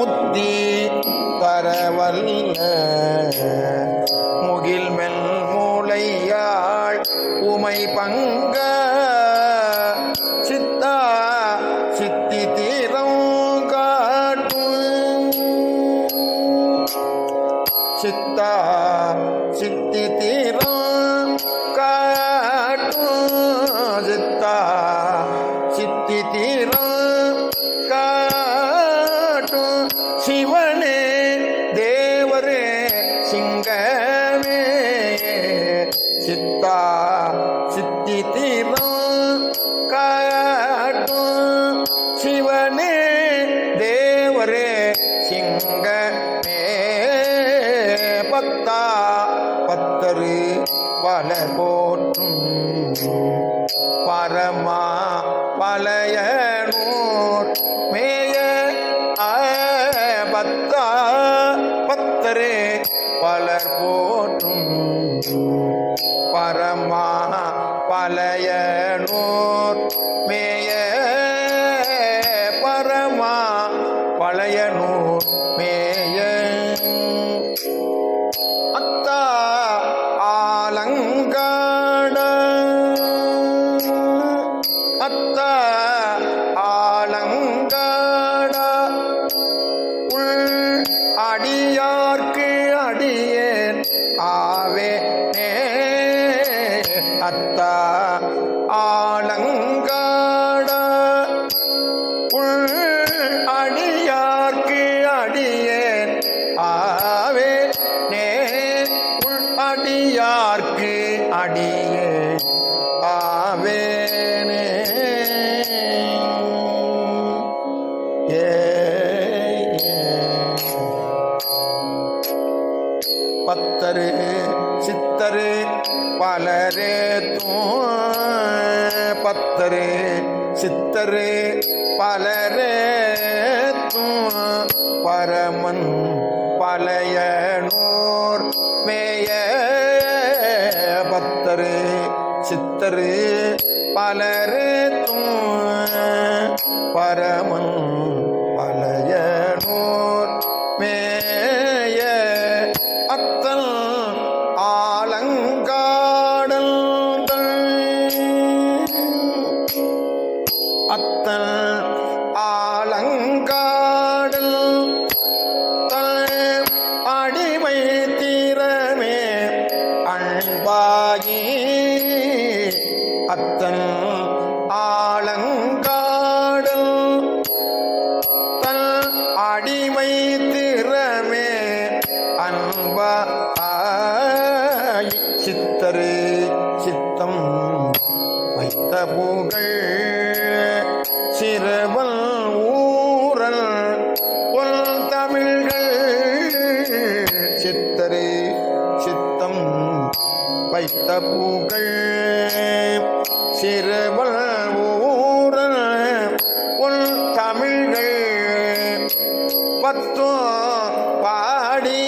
முத்தி தரவல்ல முகில்மெல் மூளையாள் உமை பங்க சித்தா சித்தி தீரம் காட்டும் சித்தா சித்தி தீரம் காட்டும் சித்தா சித்தி தீரம் காட்டும் சிவனே தேவரே சிங்கமே சித்தா சித்தி தீரம் காட்டும் சிவனே தேவரே சிங்கமே பத்தா பத்தரு பல போற்றும் பரமா பலையனூர் மேய பத்தா பத்தரே பலர் போற்றும் பரமா பலையனூர் மேய பரமா பழையனூர் மேய அத்தா ஆலங்காட அத்தா ஆலங்காட உள் அடியார்க்கு அடியேன் ஆவே அத்தா ஆலங்காட உள் அடியார்க்கு அடியேன் ஆவே உள் அடியார்க்கு அடியேன் ஆவேனே பத்தரு சித்தரு பலரே பத்தரு சித்தரு பலரே பரமன் பழையனூர் மேய பத்தரு சித்தரு பலரே பரமன் பழையனூர் மேய அத்தல் ஆலங்காடல் அத்தல் ஆலங்காடல் அடிமை தீரமே அன்பாகி அத்தல் ஆலங்காடல் தல் அடிமை திறமே அன்பாய் சித்தரு சித்தம் வைத்த புகழ் சிறுவல் ஊரல் பொல் தமிழ்கள் சித்தரு சித்தம் வைத்த புகழ் சிறுவல் ஊரல் பொல் தமிழ்கள் பத்தோ பாடி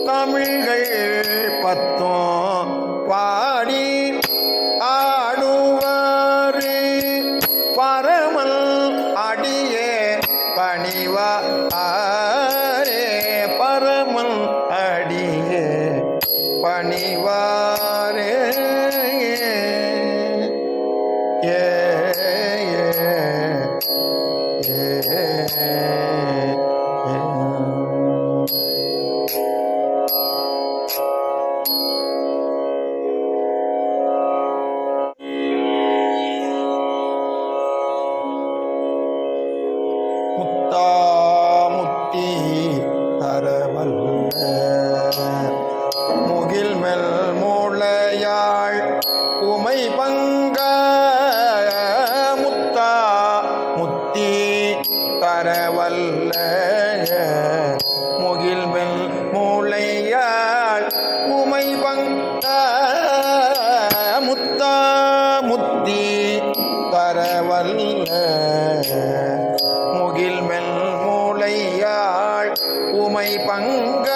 தமிழ்கள் பத்தோ பாடி ஆடுவாரு பரமல் அடியே பணிவாரே பரமல் அடியே பணிவாரே ஏ முத்தா முத்தி தரவல்ல முகில்மெல் மூளையாள் உமை பங்க முத்தா முத்தி தரவல்ல முகில்மெல் மூளையாள் உமை பங்க முத்தா முத்தி தரவல்ல முகில்மெல் மூளையாள் உமை பங்க